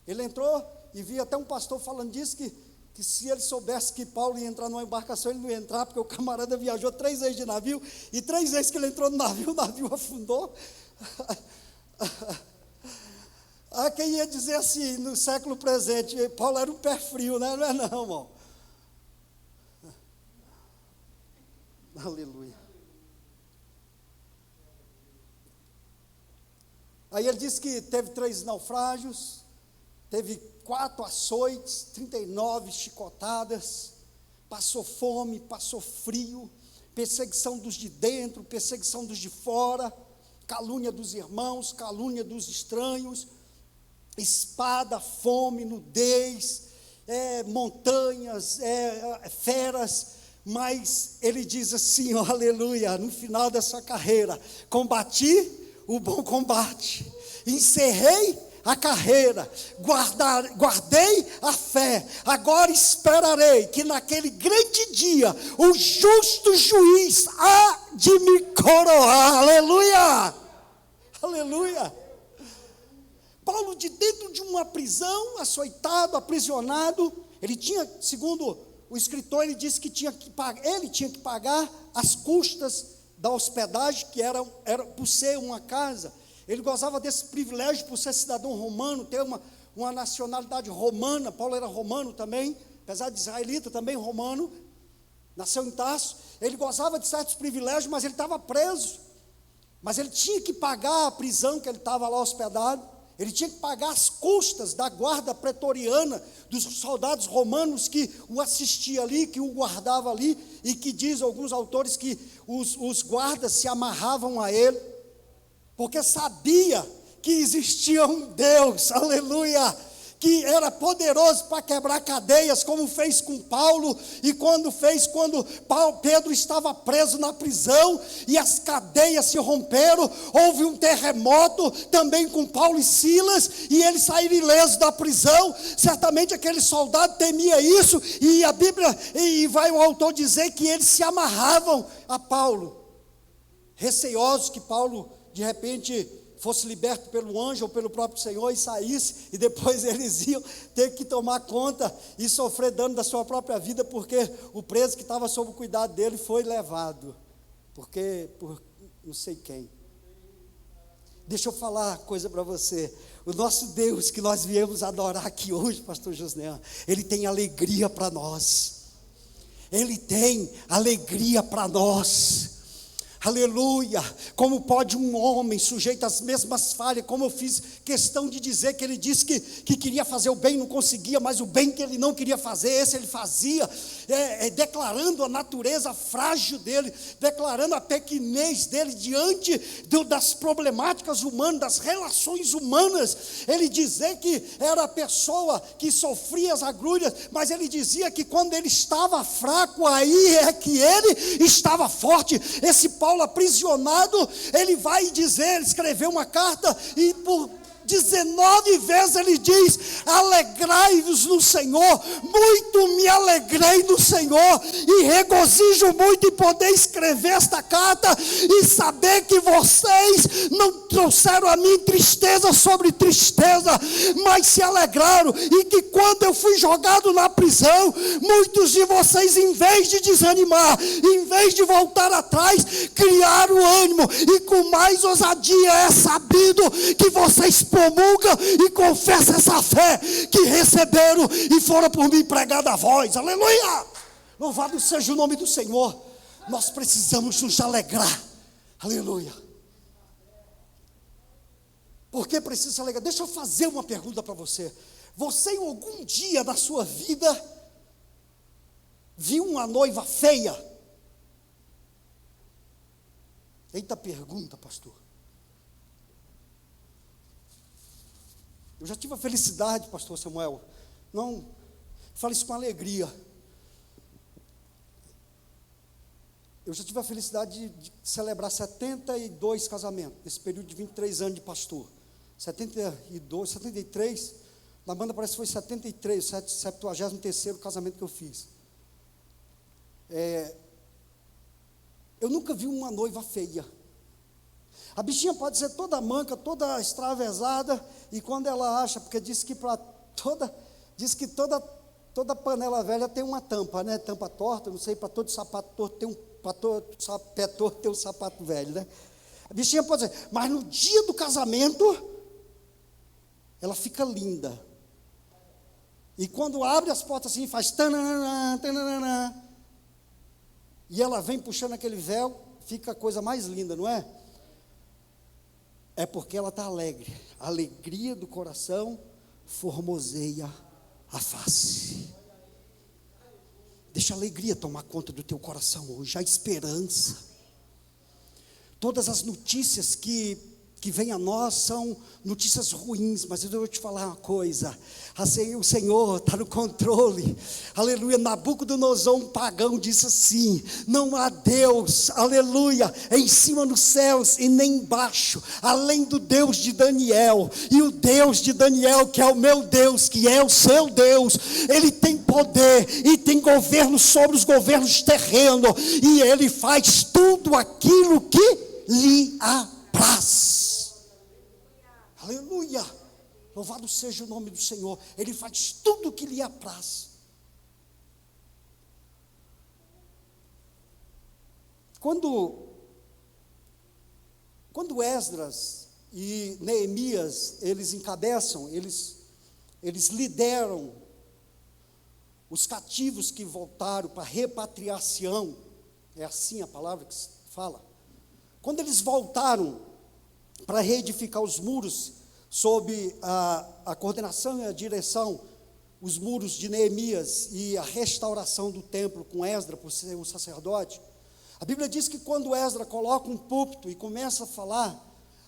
[SPEAKER 1] Ele entrou, e vi até um pastor falando disso, que se ele soubesse que Paulo ia entrar numa embarcação, ele não ia entrar, porque o camarada viajou 3 vezes de navio, e 3 vezes que ele entrou no navio afundou. Quem ia dizer assim, no século presente, Paulo era um pé frio, né? Não é não, irmão. Aleluia. Aí ele disse que teve 3 naufrágios, teve 4 açoites, 39 chicotadas, passou fome, passou frio, perseguição dos de dentro, perseguição dos de fora, calúnia dos irmãos, calúnia dos estranhos, espada, fome, nudez, montanhas, feras. Mas ele diz assim, oh, aleluia, no final dessa carreira, combati o bom combate, encerrei a carreira, guardei a fé, agora esperarei que naquele grande dia, o justo juiz há de me coroar. Aleluia, aleluia. Paulo, de dentro de uma prisão, açoitado, aprisionado, ele tinha, segundo o escritor, ele disse que ele tinha que pagar as custas da hospedagem, que era por ser uma casa. Ele gozava desse privilégio por ser cidadão romano, ter uma nacionalidade romana. Paulo era romano também, apesar de israelita, também romano, nasceu em Tarso. Ele gozava de certos privilégios, mas ele estava preso. Mas ele tinha que pagar a prisão que ele estava lá hospedado. Ele tinha que pagar as custas da guarda pretoriana, dos soldados romanos que o assistia ali, que o guardava ali, e que diz alguns autores que os guardas se amarravam a ele, porque sabia que existia um Deus, aleluia, que era poderoso para quebrar cadeias, como fez com Paulo, e quando Pedro estava preso na prisão, e as cadeias se romperam, houve um terremoto também com Paulo e Silas, e eles saíram ilesos da prisão. Certamente aquele soldado temia isso, e a Bíblia, e vai o autor dizer que eles se amarravam a Paulo, receosos que Paulo, de repente, fosse liberto pelo anjo ou pelo próprio Senhor e saísse, e depois eles iam ter que tomar conta e sofrer dano da sua própria vida, porque o preso que estava sob o cuidado dele foi levado, por não sei quem. Deixa eu falar uma coisa para você. O nosso Deus que nós viemos adorar aqui hoje, pastor Josnean, Ele tem alegria para nós. Ele tem alegria para nós. Aleluia. Como pode um homem sujeito às mesmas falhas, como eu fiz questão de dizer, que ele disse que queria fazer o bem, não conseguia, mas o bem que ele não queria fazer, esse ele fazia, declarando a natureza frágil dele, declarando a pequenez dele diante das problemáticas humanas, das relações humanas. Ele dizia que era a pessoa que sofria as agruras, mas ele dizia que quando ele estava fraco, aí é que ele estava forte. Esse Paulo aprisionado, ele vai dizer, ele escreveu uma carta, e por 19 vezes ele diz: alegrai-vos no Senhor. Muito me alegrei no Senhor, e regozijo muito em poder escrever esta carta, e saber que vocês não trouxeram a mim tristeza sobre tristeza, mas se alegraram, e que quando eu fui jogado na prisão, muitos de vocês, em vez de desanimar, em vez de voltar atrás, criaram ânimo, e com mais ousadia é sabido que vocês promulgam e confessam essa fé que receberam e foram por mim pregar a voz. Aleluia! Louvado seja o nome do Senhor. Nós precisamos nos alegrar. Aleluia. Por que precisa se alegrar? Deixa eu fazer uma pergunta para você. Você em algum dia da sua vida viu uma noiva feia? Eita pergunta, pastor. Eu já tive a felicidade, pastor Samuel, não, falo isso com alegria. Eu já tive a felicidade de celebrar 72 casamentos, nesse período de 23 anos de pastor. 72, 73, na banda parece que foi 73, o 73º casamento que eu fiz. Eu nunca vi uma noiva feia. A bichinha pode ser toda manca, toda extravesada, e quando ela acha, porque diz que toda panela velha tem uma tampa, né? Tampa torta, não sei, para todo sapato torto para todo pé torto tem um sapato velho, né? A bichinha pode ser, mas no dia do casamento, ela fica linda. E quando abre as portas assim, faz tananã, tananã, e ela vem puxando aquele véu, fica a coisa mais linda, não é? É porque ela está alegre. A alegria do coração formoseia a face. Deixa a alegria tomar conta do teu coração hoje, a esperança. Todas as notícias que vêm a nós são notícias ruins, mas eu vou te falar uma coisa, o Senhor está no controle. Aleluia. Nabucodonosor, um pagão, disse assim: não há Deus, aleluia, em cima nos céus e nem embaixo, além do Deus de Daniel. E o Deus de Daniel, que é o meu Deus, que é o seu Deus, Ele tem poder e tem governo sobre os governos terrenos, e Ele faz tudo aquilo que lhe apraz. Aleluia. Louvado seja o nome do Senhor. Ele faz tudo o que lhe apraz. Quando Esdras e Neemias, eles encabeçam, eles lideram os cativos que voltaram para repatriar Sião, é assim a palavra que se fala. Quando eles voltaram para reedificar os muros, sob a coordenação e a direção, os muros de Neemias e a restauração do templo com Esdras, por ser um sacerdote, a Bíblia diz que quando Esdras coloca um púlpito e começa a falar,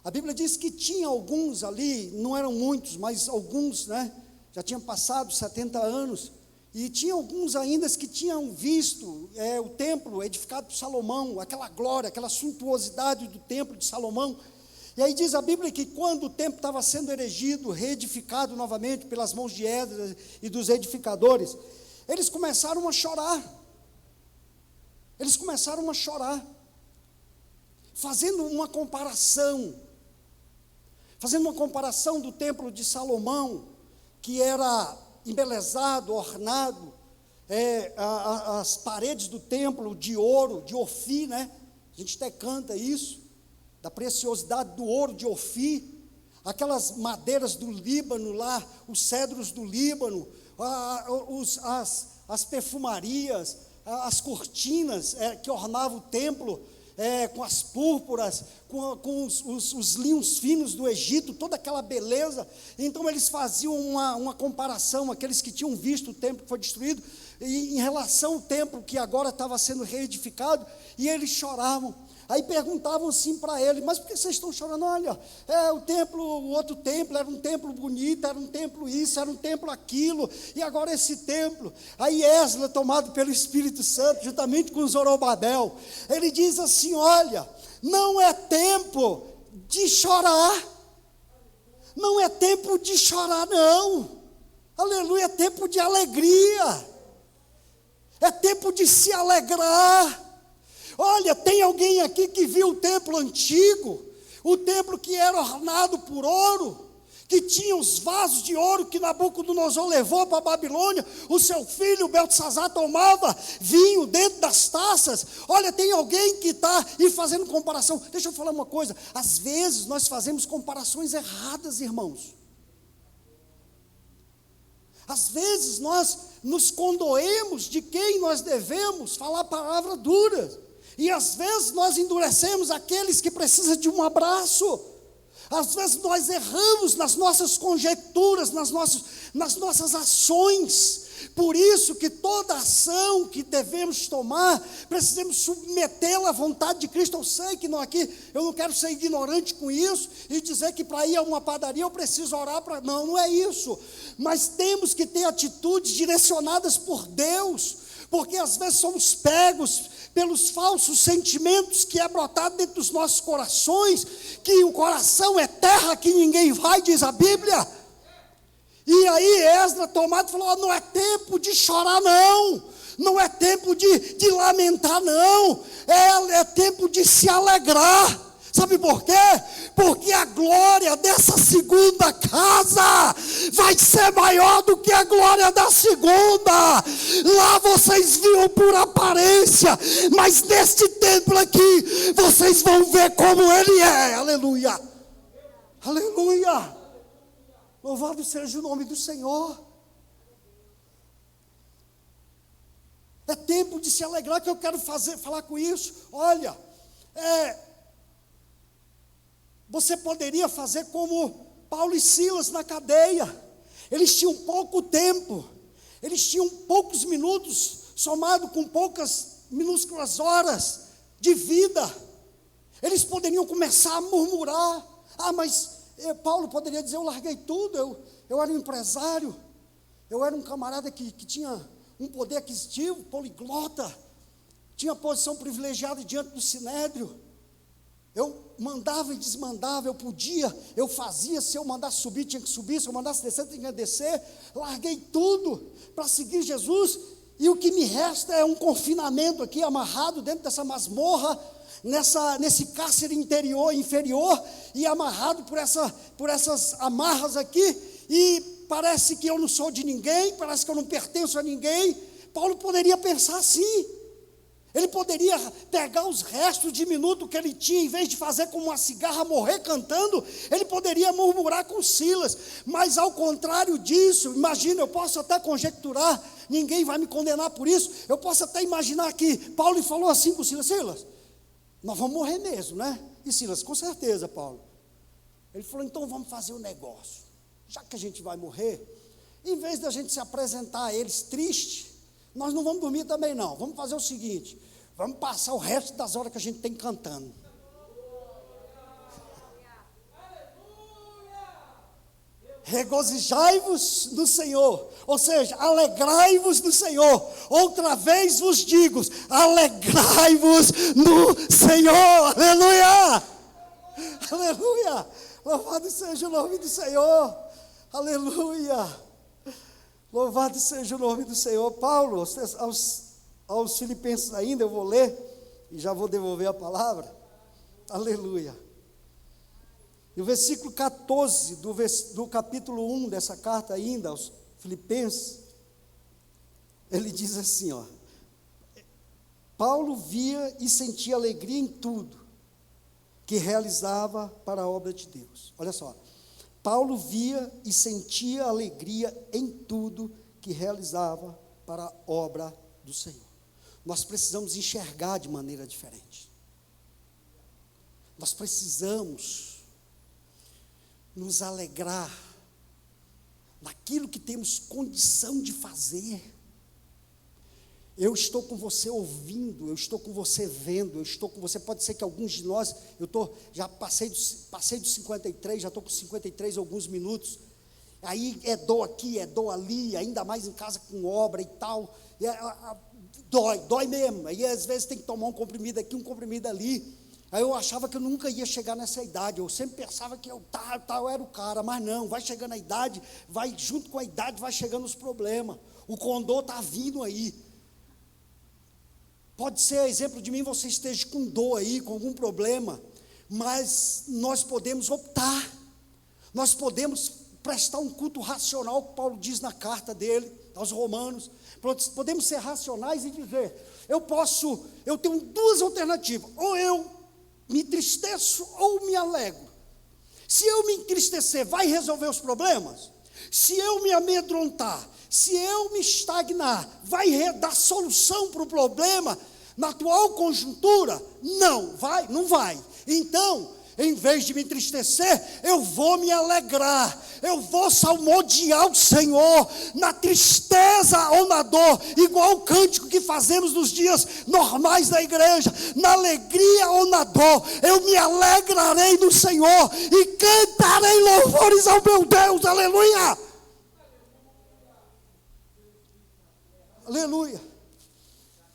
[SPEAKER 1] a Bíblia diz que tinha alguns ali, não eram muitos, mas alguns, né, já tinham passado 70 anos, e tinha alguns ainda que tinham visto o templo edificado por Salomão, aquela glória, aquela suntuosidade do templo de Salomão. E aí diz a Bíblia que quando o templo estava sendo erigido, reedificado novamente pelas mãos de Esdras e dos edificadores, eles começaram a chorar. Eles começaram a chorar, fazendo uma comparação do templo de Salomão, que era embelezado, ornado, as paredes do templo de ouro, de Ofir, né? A gente até canta isso, da preciosidade do ouro de Ofir, aquelas madeiras do Líbano lá, os cedros do Líbano, as perfumarias, as cortinas que ornavam o templo, com as púrpuras, com os linhos finos do Egito, toda aquela beleza. Então eles faziam uma comparação, aqueles que tinham visto o templo que foi destruído, e em relação ao templo que agora estava sendo reedificado, e eles choravam. Aí perguntavam assim para ele: mas por que vocês estão chorando? Olha, o outro templo era um templo bonito, era um templo isso, era um templo aquilo, e agora esse templo. Aí Esdras, tomado pelo Espírito Santo, juntamente com Zorobabel, ele diz assim: olha, não é tempo de chorar, não é tempo de chorar não, aleluia, é tempo de alegria, é tempo de se alegrar. Olha, tem alguém aqui que viu o templo antigo, o templo que era ornado por ouro, que tinha os vasos de ouro que Nabucodonosor levou para a Babilônia, o seu filho Beltesazar tomava vinho dentro das taças. Olha, tem alguém que está fazendo comparação. Deixa eu falar uma coisa, às vezes nós fazemos comparações erradas, irmãos. Às vezes nós nos condoemos de quem nós devemos falar palavras duras. E às vezes nós endurecemos aqueles que precisam de um abraço. Às vezes nós erramos nas nossas conjecturas, nas nossas ações. Por isso que toda ação que devemos tomar, precisamos submetê-la à vontade de Cristo. Eu sei que eu não quero ser ignorante com isso, e dizer que para ir a uma padaria eu preciso orar para... Não é isso. Mas temos que ter atitudes direcionadas por Deus, porque às vezes somos pegos pelos falsos sentimentos que é brotado dentro dos nossos corações, que o coração é terra que ninguém vai, diz a Bíblia. E aí Esdras tomado falou, não é tempo de chorar não, não é tempo de lamentar não, é tempo de se alegrar. Sabe por quê? Porque a glória dessa segunda casa vai ser maior do que a glória da segunda. Lá vocês viam por aparência, mas neste templo aqui, vocês vão ver como ele é. Aleluia, aleluia, louvado seja o nome do Senhor. É tempo de se alegrar, que eu quero falar com isso. Olha, você poderia fazer como Paulo e Silas na cadeia. Eles tinham pouco tempo, eles tinham poucos minutos, somado com poucas minúsculas horas de vida. Eles poderiam começar a murmurar. Mas Paulo poderia dizer, eu larguei tudo, eu era um empresário, eu era um camarada que tinha um poder aquisitivo, poliglota, tinha posição privilegiada diante do sinédrio. Eu mandava e desmandava, eu podia, eu fazia, se eu mandasse subir, tinha que subir, se eu mandasse descer, tinha que descer. Larguei tudo para seguir Jesus, e o que me resta é um confinamento aqui, amarrado dentro dessa masmorra, nesse cárcere inferior, e amarrado por essas amarras aqui, e parece que eu não sou de ninguém, parece que eu não pertenço a ninguém. Paulo poderia pensar assim. Ele poderia pegar os restos de minuto que ele tinha, em vez de fazer como uma cigarra, morrer cantando, ele poderia murmurar com Silas. Mas ao contrário disso, imagina, eu posso até conjecturar, ninguém vai me condenar por isso, eu posso até imaginar que Paulo falou assim com Silas, Silas, nós vamos morrer mesmo, né? E Silas, com certeza, Paulo. Ele falou, então vamos fazer um negócio, já que a gente vai morrer, em vez da gente se apresentar a eles triste, nós não vamos dormir também não, vamos fazer o seguinte, vamos passar o resto das horas que a gente tem cantando. Regozijai-vos no Senhor, ou seja, alegrai-vos no Senhor. Outra vez vos digo, alegrai-vos no Senhor. Aleluia, aleluia, louvado seja o nome do Senhor, aleluia. Louvado seja o nome do Senhor. Paulo, aos Filipenses ainda, eu vou ler, e já vou devolver a palavra, aleluia. No versículo 14, do capítulo 1 dessa carta ainda, aos Filipenses, ele diz assim, Paulo via e sentia alegria em tudo, que realizava para a obra de Deus. Olha só. Paulo via e sentia alegria em tudo que realizava para a obra do Senhor. Nós precisamos enxergar de maneira diferente. Nós precisamos nos alegrar naquilo que temos condição de fazer. Eu estou com você ouvindo, eu estou com você vendo, eu estou com você. Pode ser que alguns de nós, já passei dos 53, já estou com 53 alguns minutos. Aí é dor aqui, é dor ali, ainda mais em casa com obra e tal. Dói mesmo. Aí às vezes tem que tomar um comprimido aqui, um comprimido ali. Aí eu achava que eu nunca ia chegar nessa idade. Eu sempre pensava que eu era o cara, mas não, vai chegando a idade, vai junto com a idade, vai chegando os problemas. O condor está vindo aí. Pode ser exemplo de mim, você esteja com dor aí, com algum problema, mas nós podemos optar, nós podemos prestar um culto racional, que Paulo diz na carta dele, aos Romanos. Podemos ser racionais e dizer, eu tenho duas alternativas, ou eu me entristeço ou me alegro. Se eu me entristecer, vai resolver os problemas? Se eu me amedrontar, Se eu me estagnar, vai dar solução para o problema na atual conjuntura? Não vai. Então, em vez de me entristecer, eu vou me alegrar, eu vou salmodiar o Senhor, na tristeza ou na dor, igual o cântico que fazemos nos dias normais da igreja, na alegria ou na dor, eu me alegrarei no Senhor, e cantarei louvores ao meu Deus, aleluia, aleluia.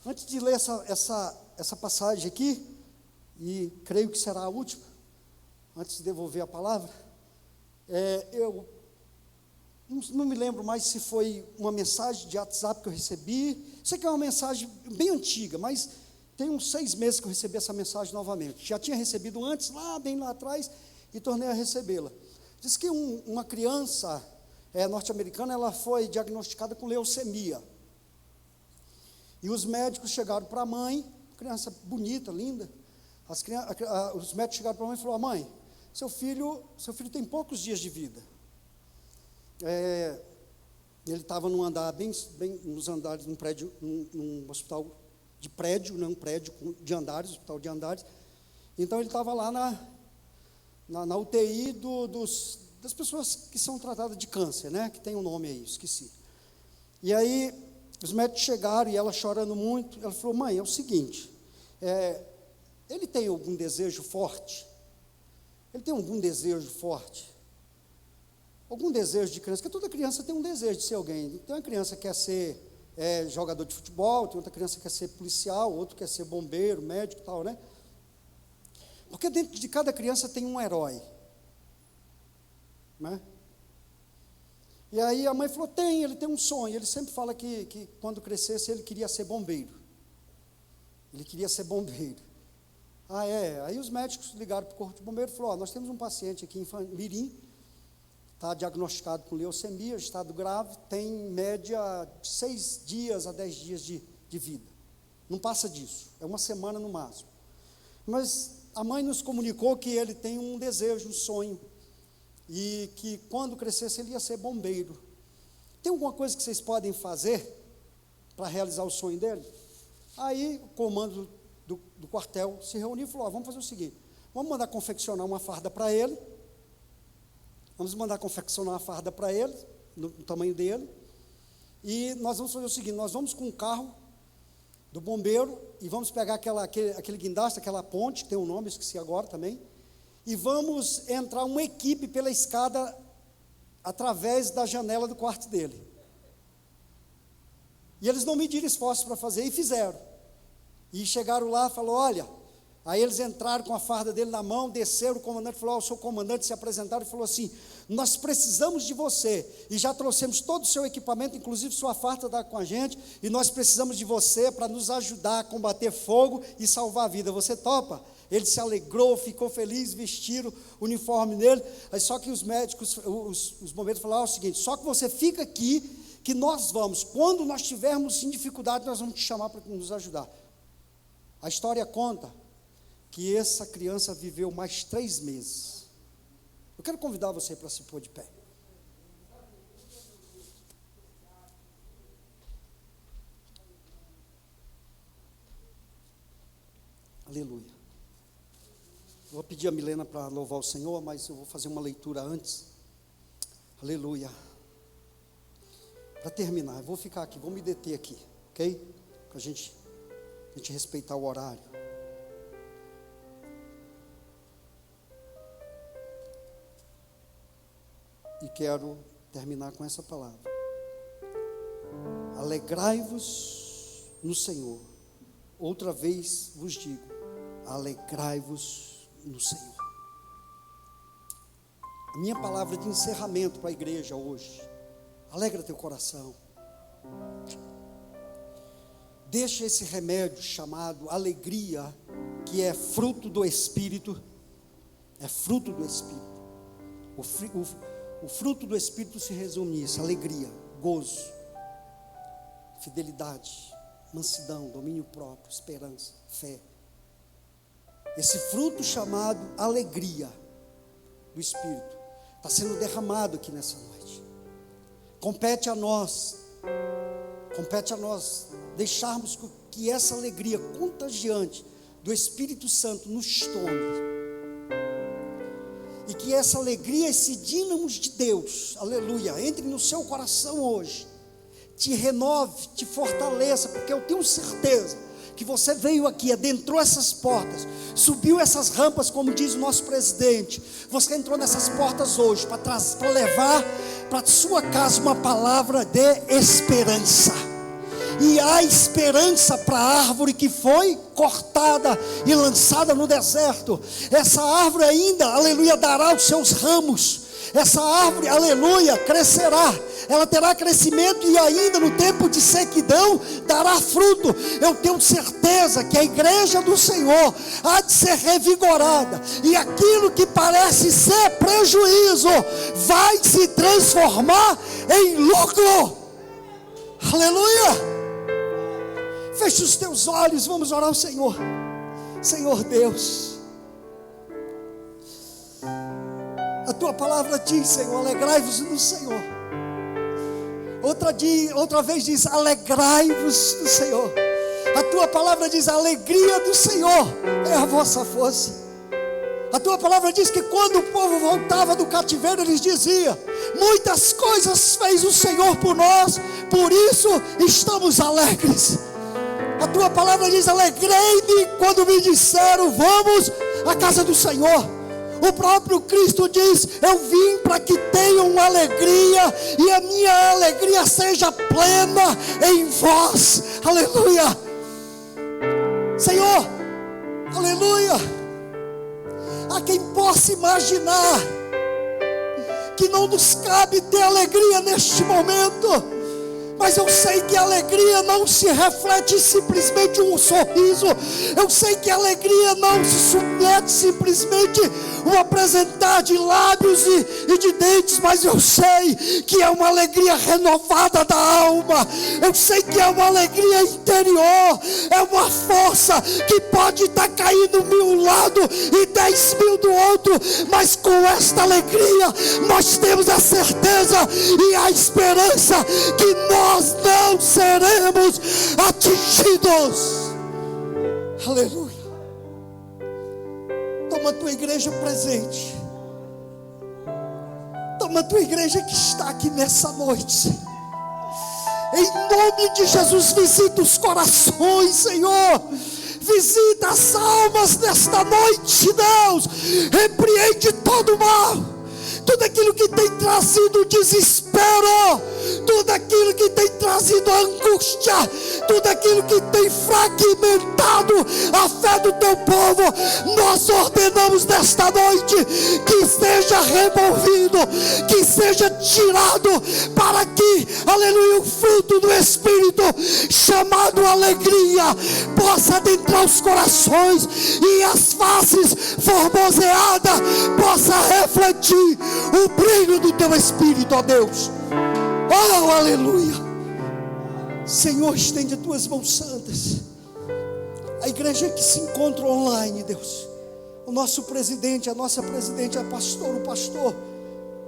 [SPEAKER 1] Antes de ler essa passagem aqui, e creio que será a última, antes de devolver a palavra, eu não me lembro mais se foi uma mensagem de WhatsApp que eu recebi. Sei que é uma mensagem bem antiga, mas tem uns 6 meses que eu recebi essa mensagem novamente. Já tinha recebido antes, bem lá atrás, e tornei a recebê-la. Diz que uma criança norte-americana, ela foi diagnosticada com leucemia. E os médicos chegaram para a mãe, criança bonita, linda. Os médicos chegaram para a mãe e falaram: mãe, seu filho tem poucos dias de vida. Ele estava num andar, bem nos andares, num prédio, num hospital de prédio, um prédio de andares, hospital de andares. Então ele estava lá na UTI das pessoas que são tratadas de câncer, né? Que tem um nome aí, esqueci. E aí os médicos chegaram e ela chorando muito, ela falou: mãe, é o seguinte, ele tem algum desejo forte? Ele tem algum desejo forte? Algum desejo de criança? Porque toda criança tem um desejo de ser alguém. Tem uma criança que quer ser jogador de futebol, tem outra criança que quer ser policial, outro quer ser bombeiro, médico e tal, né? Porque dentro de cada criança tem um herói, né? E aí a mãe falou: ele tem um sonho. Ele sempre fala que quando crescesse ele queria ser bombeiro. Ele queria ser bombeiro. Aí os médicos ligaram para o corpo de bombeiro e falaram: nós temos um paciente aqui em Mirim, está diagnosticado com leucemia, estado grave, tem em média 6 dias a 10 dias de vida. Não passa disso, é 1 semana no máximo. Mas a mãe nos comunicou que ele tem um desejo, um sonho, e que quando crescesse ele ia ser bombeiro. Tem alguma coisa que vocês podem fazer para realizar o sonho dele? Aí o comando do quartel se reuniu e falou: vamos fazer o seguinte, vamos mandar confeccionar uma farda para ele, no tamanho dele, e nós vamos fazer o seguinte, nós vamos com o carro do bombeiro, e vamos pegar aquele guindaste, aquela ponte, que tem um nome, esqueci agora também, e vamos entrar uma equipe pela escada, através da janela do quarto dele. E eles não mediram esforços para fazer, e fizeram. E chegaram lá, falou: olha, aí eles entraram com a farda dele na mão, desceram, o comandante falou: sou comandante, se apresentaram e falou assim: nós precisamos de você, e já trouxemos todo o seu equipamento, inclusive sua farda está com a gente, e nós precisamos de você para nos ajudar a combater fogo e salvar a vida, você topa? Ele se alegrou, ficou feliz, vestiram o uniforme nele. Aí só que os médicos, os bombeiros falaram o seguinte: só que você fica aqui, que nós vamos, quando nós tivermos em dificuldade, nós vamos te chamar para nos ajudar. A história conta que essa criança viveu mais 3 meses. Eu quero convidar você para se pôr de pé. Aleluia. Eu vou pedir a Milena para louvar o Senhor, mas eu vou fazer uma leitura antes. Aleluia. Para terminar, eu vou ficar aqui, vou me deter aqui, ok? Para a gente respeitar o horário. E quero terminar com essa palavra: alegrai-vos no Senhor. Outra vez vos digo: alegrai-vos no Senhor. A minha palavra de encerramento para a igreja hoje: alegra teu coração. Deixa esse remédio chamado alegria, que é fruto do Espírito, O fruto do Espírito se resume nisso: alegria, gozo, fidelidade, mansidão, domínio próprio, esperança, fé. Esse fruto chamado alegria do Espírito está sendo derramado aqui nessa noite. Compete a nós Compete a nós deixarmos que essa alegria contagiante do Espírito Santo nos tome. E que essa alegria, esse dínamo de Deus, aleluia, entre no seu coração hoje. Te renove, te fortaleça, porque eu tenho certeza que você veio aqui, adentrou essas portas, subiu essas rampas, como diz o nosso presidente. Você entrou nessas portas hoje para levar para a sua casa uma palavra de esperança. E há esperança para a árvore que foi cortada e lançada no deserto. Essa árvore ainda, aleluia, dará os seus ramos. Essa árvore, aleluia, crescerá. Ela terá crescimento e ainda no tempo de sequidão dará fruto. Eu tenho certeza que a igreja do Senhor há de ser revigorada. E aquilo que parece ser prejuízo vai se transformar em lucro. Aleluia. Feche os teus olhos, vamos orar ao Senhor. Senhor Deus, a tua palavra diz, Senhor, alegrai-vos no Senhor. Outra vez diz, alegrai-vos no Senhor. A tua palavra diz, a alegria do Senhor é a vossa força. A tua palavra diz que quando o povo voltava do cativeiro, eles diziam, muitas coisas fez o Senhor por nós, por isso estamos alegres. A tua palavra diz, alegrei-me quando me disseram, vamos à casa do Senhor. O próprio Cristo diz, eu vim para que tenham alegria, e a minha alegria seja plena em vós. Aleluia. Senhor, aleluia. Há quem possa imaginar que não nos cabe ter alegria neste momento. Mas eu sei que a alegria não se reflete simplesmente um sorriso. Eu sei que a alegria não se submete simplesmente um apresentar de lábios e de dentes. Mas eu sei que é uma alegria renovada da alma. Eu sei que é uma alegria interior. É uma força que pode estar caindo 1000 lado e 10.000 do outro. Mas com esta alegria nós temos a certeza e a esperança que nós não seremos atingidos. Aleluia. Toma a tua igreja presente. Toma a tua igreja que está aqui nessa noite. Em nome de Jesus, visita os corações, Senhor. Visita as almas nesta noite, Deus. Repreende todo o mal. Tudo aquilo que tem trazido desespero, tudo aquilo que tem trazido angústia, tudo aquilo que tem fragmentado a fé do teu povo, nós ordenamos nesta noite que seja removido, que seja tirado, para que, aleluia, o fruto do Espírito, chamado alegria, possa adentrar os corações e as faces formoseadas possa refletir o brilho do teu Espírito, ó Deus. Oh, aleluia. Senhor, estende as tuas mãos santas. A igreja que se encontra online, Deus, o nosso presidente, a nossa presidente, a pastor, o pastor,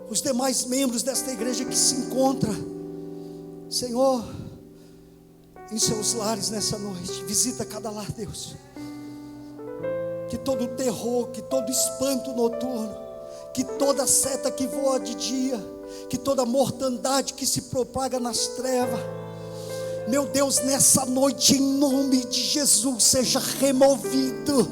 [SPEAKER 1] os demais membros desta igreja que se encontra, Senhor, em seus lares nessa noite. Visita cada lar, Deus. Que todo terror, que todo espanto noturno, que toda seta que voa de dia, que toda mortandade que se propaga nas trevas, meu Deus, nessa noite, em nome de Jesus, seja removido,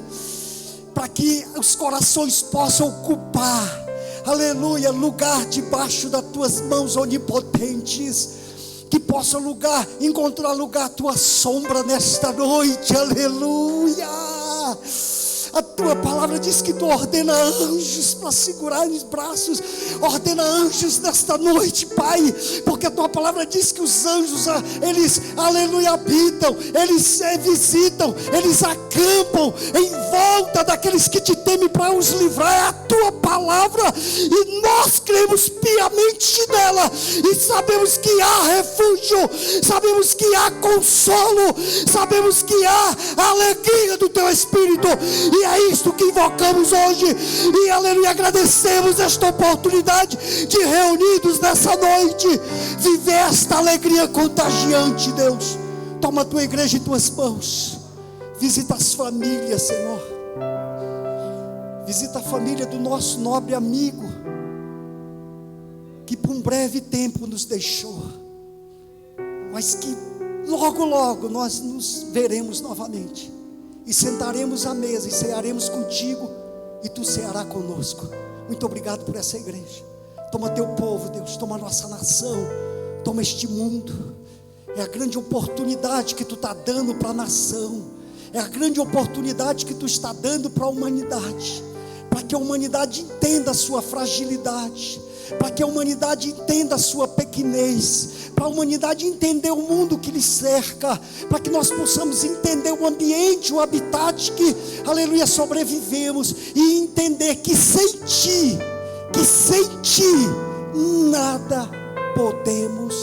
[SPEAKER 1] para que os corações possam ocupar, aleluia, lugar debaixo das tuas mãos onipotentes, que possa encontrar lugar a tua sombra nesta noite, aleluia. A tua palavra diz que tu ordena anjos para segurar os braços. Ordena anjos nesta noite, Pai, porque a tua palavra diz que os anjos, eles, aleluia, habitam, eles visitam, eles acampam em volta daqueles que te temem para os livrar. É a tua palavra e nós cremos piamente nela e sabemos que há refúgio, sabemos que há consolo, sabemos que há a alegria do do teu Espírito. E é isto que invocamos hoje. E aleluia, agradecemos esta oportunidade de reunidos nessa noite, viver esta alegria contagiante, Deus. Toma a tua igreja em tuas mãos. Visita as famílias, Senhor. Visita a família do nosso nobre amigo, que por um breve tempo nos deixou, mas que logo, logo nós nos veremos novamente, e sentaremos à mesa, e cearemos contigo, e tu cearás conosco. Muito obrigado por essa igreja. Toma teu povo, Deus, toma a nossa nação, toma este mundo. É a grande oportunidade que tu está dando para a nação, é a grande oportunidade que tu está dando para a humanidade, para que a humanidade entenda a sua fragilidade, para que a humanidade entenda a sua pequenez, para a humanidade entender o mundo que lhe cerca, para que nós possamos entender o ambiente, o habitat que, aleluia, sobrevivemos, e entender que sem ti, nada podemos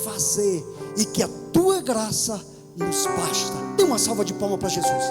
[SPEAKER 1] fazer, e que a tua graça nos basta. Dê uma salva de palmas para Jesus.